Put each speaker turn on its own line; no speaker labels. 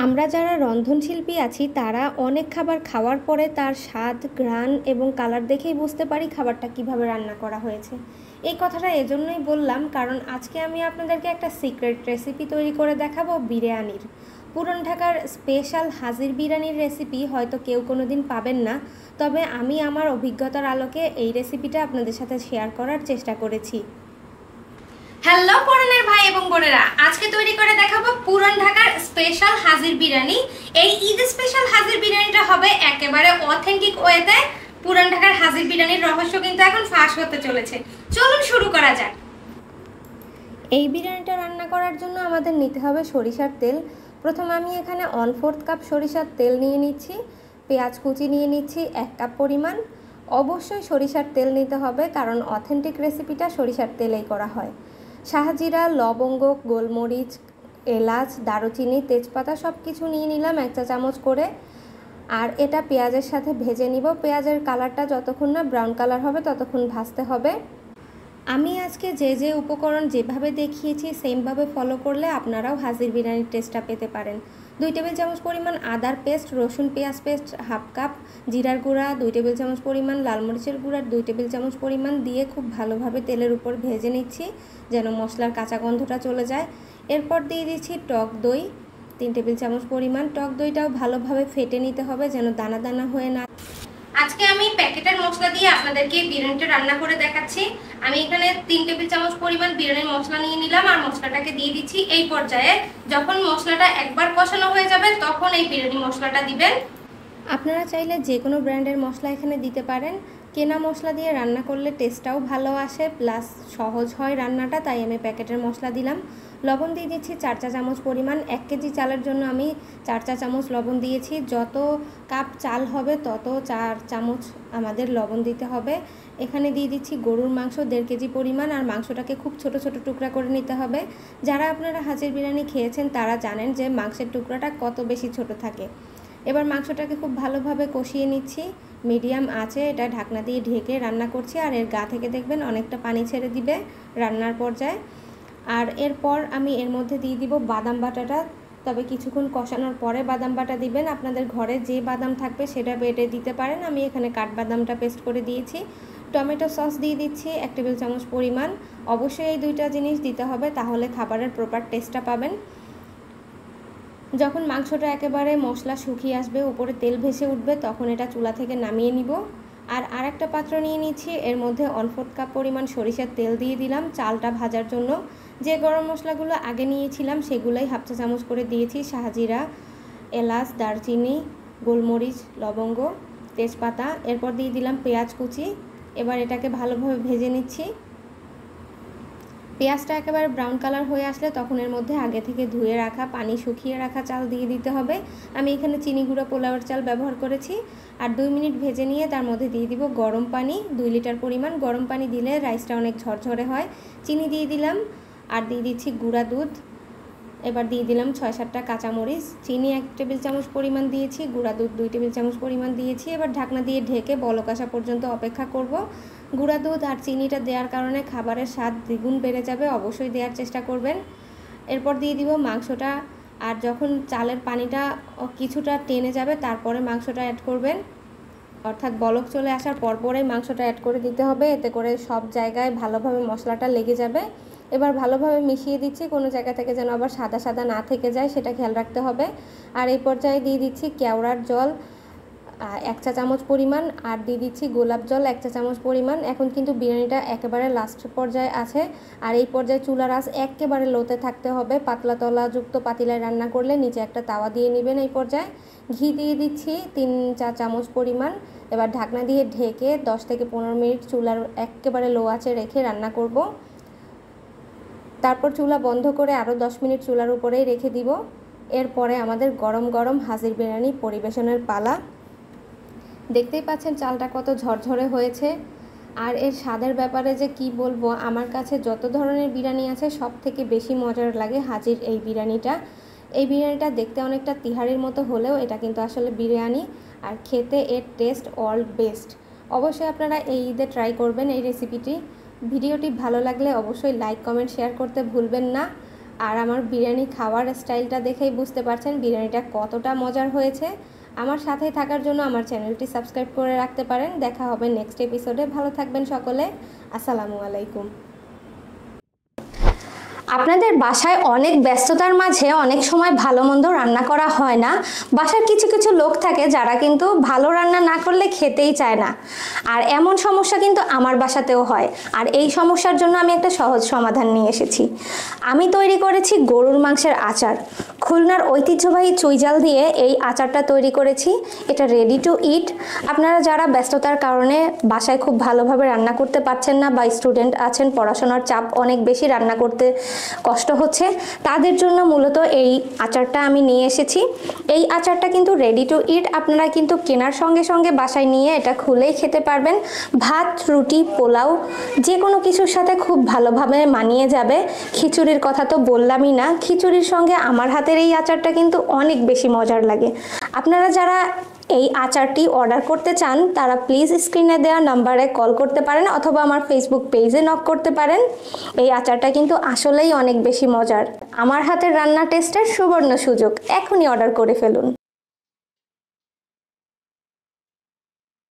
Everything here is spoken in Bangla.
আমরা যারা রন্ধনশিল্পী আছি তারা অনেক খাবার খাওয়ার পরে তার স্বাদ, ঘ্রাণ এবং কালার দেখেই বুঝতে পারি খাবারটা কিভাবে রান্না করা হয়েছে। এই কথাটা এজন্যই বললাম কারণ আজকে আমি আপনাদেরকে একটা সিক্রেট রেসিপি তৈরি করে দেখাবো বিরিয়ানির। পুরান ঢাকার স্পেশাল হাজির বিরিয়ানির রেসিপি হয়তো কেউ কোনো দিন পাবেন না, তবে আমি আমার অভিজ্ঞতার আলোকে এই রেসিপিটা আপনাদের সাথে শেয়ার করার চেষ্টা করেছি। হ্যালো পরানের ভাই এবং বোনেরা, আজকে তৈরি করে দেখাবো পুরান ঢাকার স্পেশাল হাজির বিরিয়ানি। এই ঈদ স্পেশাল হাজির বিরিয়ানিটা হবে একেবারে অথেন্টিক ওয়েতে। পুরান ঢাকার হাজির বিরিয়ানির রহস্য কিন্তু এখন ফাঁস হতে চলেছে। চলুন শুরু করা যাক। এই বিরিয়ানিটা রান্না করার জন্য আমাদের নিতে হবে সরিষার তেল। প্রথমে আমি এখানে 1/4 কাপ সরিষার তেল নিয়ে নিচ্ছি। পেঁয়াজ কুচি নিয়ে নিচ্ছি 1 কাপ পরিমাণ। অবশ্যই সরিষার তেল নিতে হবে কারণ অথেন্টিক রেসিপিটা সরিষার তেলেই করা হয়। শাহজিরা, লবঙ্গ, গোলমরিচ, এলাচ, দারুচিনি, তেজপাতা সব কিছু নিয়ে নিলাম 1 চা চামচ করে। আর এটা পেঁয়াজের সাথে ভেজে নিব। পেঁয়াজের কালারটা যতক্ষণ না ব্রাউন কালার হবে ততক্ষণ ভাজতে হবে। আমি আজকে যে উপকরণ যেভাবে দেখিয়েছি সেমভাবে ফলো করলে আপনারাও হাজির বিরিয়ানির টেস্টটা পেতে পারেন। 2 টেবিল চামচ পরিমাণ আদার পেস্ট, রসুন পেঁয়াজ পেস্ট 1/2 কাপ, জিরার গুঁড়া 2 টেবিল চামচ পরিমাণ, লাল মরিচের গুঁড়া 2 টেবিল চামচ পরিমাণ দিয়ে খুব ভালোভাবে তেলের উপর ভেজে নিচ্ছি যেন মশলার কাঁচা গন্ধটা চলে যায়। এরপর দিয়ে দিচ্ছি টক দই 3 টেবিল চামচ পরিমাণ। টক দইটাও ভালোভাবে ফেটে নিতে হবে যেন দানা দানা হয়ে না। আজকে আমি প্যাকেটের মশলা দিয়ে আপনাদেরকে বিরিয়ানিটা রান্না করে দেখাচ্ছি। আমি এখানে 3 টেবিল চামচ পরিমাণ বিরিয়ানির মশলা নিয়ে নিলাম আর মশলাটাকে দিয়ে দিচ্ছি। এই পর্যায়ে যখন মশলাটা একবার কষানো হয়ে যাবে তখন এই বিরিয়ানি মশলাটা দিবেন। আপনারা চাইলে যে কোনো ব্র্যান্ডের মশলা এখানে দিতে পারেন। কেনা মশলা দিয়ে রান্না করলে টেস্টটাও ভালো আসে, প্লাস সহজ হয় রান্নাটা, তাই আমি প্যাকেটের মশলা দিলাম। লবণ দিয়ে দিচ্ছি 4 চা চামচ পরিমাণ। 1 কেজি চালের জন্য আমি 4 চা চামচ লবণ দিয়েছি। যত কাপ চাল হবে তত 4 চামচ আমাদের লবণ দিতে হবে। এখানে দিয়ে দিচ্ছি গরুর মাংস 1.5 কেজি পরিমাণ আর মাংসটাকে খুব ছোট ছোট টুকরা করে নিতে হবে। যারা আপনারা হাজির বিরিয়ানি খেয়েছেন তারা জানেন যে মাংসের টুকরাটা কত বেশি ছোট থাকে। এবার মাংসটাকে খুব ভালোভাবে কষিয়ে নিচ্ছি মিডিয়াম আঁচে। এটা ঢাকনা দিয়ে ঢেকে রান্না করছি আর এর গা থেকে দেখবেন অনেকটা পানি ছেড়ে দিবে রান্নার পর্যায়ে। আর এরপর আমি এর মধ্যে দিয়ে দিব বাদাম বাটাটা, তবে কিছুক্ষণ কষানোর পরে বাদাম বাটা দিবেন। আপনাদের ঘরে যে বাদাম থাকবে সেটা বেটে দিতে পারেন। আমি এখানে কাঠবাদামটা পেস্ট করে দিয়েছি। টমেটো সস দিয়ে দিচ্ছি 1 টেবিল চামচ পরিমাণ। অবশ্যই এই 2টা জিনিস দিতে হবে, তাহলে খাবারের প্রপার টেস্টটা পাবেন। যখন মাংসটা একেবারে মশলা শুকিয়ে আসবে, উপরে তেল ভেসে উঠবে, তখন এটা চুলা থেকে নামিয়ে নিব। আর আরেকটা পাত্র নিয়ে নিচ্ছি, এর মধ্যে 1/4 কাপ পরিমাণ সরিষার তেল দিয়ে দিলাম চালটা ভাজার জন্য। যে গরম মশলাগুলো আগে নিয়েছিলাম সেগুলোই 1/2 চা চামচ করে দিয়েছি। শাহজিরা, এলাচ, দারচিনি, গোলমরিচ, লবঙ্গ, তেজপাতা। এরপর দিয়ে দিলাম পেঁয়াজ কুচি। এবার এটাকে ভালোভাবে ভেজে নিচ্ছি। পেঁয়াজটা একেবারে ব্রাউন কালার হয়ে আসলে তখন এর মধ্যে আগে থেকে ধুয়ে রাখা, পানি শুকিয়ে রাখা চাল দিয়ে দিতে হবে। আমি এখানে চিনি গুঁড়া পোলাওয়ের চাল ব্যবহার করেছি। আর 2 মিনিট ভেজে নিয়ে তার মধ্যে দিয়ে দিব গরম পানি 2 লিটার পরিমাণ। গরম পানি দিলে রাইসটা অনেক ঝরঝরে হয়। চিনি দিয়ে দিলাম আর দিয়ে দিচ্ছি গুঁড়া দুধ। এবার দিয়ে দিলাম 6-7টা কাঁচামরিচ। চিনি 1 টেবিল চামচ পরিমাণ দিয়েছি, গুঁড়া দুধ 2 টেবিল চামচ পরিমাণ দিয়েছি। এবার ঢাকনা দিয়ে ঢেকে বলক আসা পর্যন্ত অপেক্ষা করব। গুঁড়া দুধ আর চিনিটা দেওয়ার কারণে খাবারের স্বাদ দ্বিগুণ বেড়ে যাবে, অবশ্যই দেওয়ার চেষ্টা করবেন। এরপর দিয়ে দিব মাংসটা, আর যখন চালের পানিটা কিছুটা টেনে যাবে তারপরে মাংসটা অ্যাড করবেন, অর্থাৎ বলক চলে আসার পরপরেই মাংসটা অ্যাড করে দিতে হবে। এতে করে সব জায়গায় ভালোভাবে মশলাটা লেগে যাবে। এবার ভালোভাবে মিশিয়ে দিচ্ছি, কোনো জায়গা থেকে যেন আবার সাদা সাদা না থেকে যায় সেটা খেয়াল রাখতে হবে। আর এই পর্যায়ে দিয়ে দিচ্ছি কেওড়ার জল 1 চা চামচ পরিমাণ আর দিয়ে দিচ্ছি গোলাপ জল 1 চা চামচ পরিমাণ। এখন কিন্তু বিরিয়ানিটা একেবারে লাস্ট পর্যায়ে আছে আর এই পর্যায়ে চুলার আঁচ একেবারে লোতে থাকতে হবে। পাতলা তলাযুক্ত পাতিলায় রান্না করলে নিচে একটা তাওয়া দিয়ে নেবেন। এই পর্যায়ে ঘি দিয়ে দিচ্ছি 3 চা চামচ পরিমাণ। এবার ঢাকনা দিয়ে ঢেকে 10 থেকে 15 মিনিট চুলার একেবারে লো আঁচে রেখে রান্না করব। তারপর চুলা বন্ধ করে আরও 10 মিনিট চুলার উপরেই রেখে দিব। এরপরে আমাদের গরম গরম হাজির বিরিয়ানি পরিবেশনের পালা। দেখতেই পাচ্ছেন চালটা কত ঝরঝরে হয়েছে। আর এর স্বাদের ব্যাপারে যে কি বলবো, আমার কাছে যত ধরনের বিরিয়ানি আছে সব থেকে বেশি মজার লাগে হাজির এই বিরিয়ানিটা। এই বিরিয়ানিটা দেখতে অনেকটা তিহারির মতো হলেও এটা কিন্তু আসলে বিরিয়ানি, আর খেতে এর টেস্ট ওয়ার্ল্ড বেস্ট। অবশ্যই আপনারা এই ঈদে ট্রাই করবেন এই রেসিপিটি। ভিডিওটি ভালো লাগলে অবশ্যই লাইক, কমেন্ট, শেয়ার করতে ভুলবেন না। আর আমার বিরিয়ানি খাওয়ার স্টাইলটা দেখেই বুঝতে পারছেন বিরিয়ানিটা কতটা মজার হয়েছে। আমার সাথে থাকার জন্য আমার চ্যানেলটি সাবস্ক্রাইব করে রাখতে পারেন। দেখা হবে নেক্সট এপিসোডে। ভালো থাকবেন সকলে। আসসালামু আলাইকুম।
আপনাদের বাসায় অনেক ব্যস্ততার মাঝে অনেক সময় ভালো মন্দ রান্না করা হয় না। বাসার কিছু কিছু লোক থাকে যারা কিন্তু ভালো রান্না না করলে খেতেই চায় না। আর এমন সমস্যা কিন্তু আমার বাসাতেও হয়। আর এই সমস্যার জন্য আমি একটা সহজ সমাধান নিয়ে এসেছি। আমি তৈরি করেছি গরুর মাংসের আচার। খুলনার ঐতিহ্যবাহী চুইঝাল দিয়ে এই আচারটা তৈরি করেছি। এটা রেডি টু ইট। আপনারা যারা ব্যস্ততার কারণে বাসায় খুব ভালোভাবে রান্না করতে পারছেন না বা স্টুডেন্ট আছেন, পড়াশোনার চাপ অনেক বেশি, রান্না করতে কষ্ট হচ্ছে, তাদের জন্য মূলত এই আচারটা আমি নিয়ে এসেছি। এই আচারটা কিন্তু রেডি টু ইট। আপনারা কিন্তু কেনার সঙ্গে সঙ্গে বাসায় নিয়ে এটা খুলেই খেতে পারবেন। ভাত, রুটি, পোলাও যে কোনো কিছুর সাথে খুব ভালোভাবে মানিয়ে যাবে। খিচুড়ির কথা তো বললামই না, খিচুড়ির সঙ্গে আমার হাতের এই আচারটা কিন্তু অনেক বেশি মজার লাগে। আপনারা যারা এই আচারটি অর্ডার করতে চান তারা প্লিজ স্ক্রিনে দেওয়া নাম্বারে কল করতে পারেন অথবা আমার ফেসবুক পেজে নক করতে পারেন। এই আচারটা কিন্তু আসলেই অনেক বেশি মজার। আমার হাতের রান্না টেস্টের সুবর্ণ সুযোগ, এখনই অর্ডার করে ফেলুন।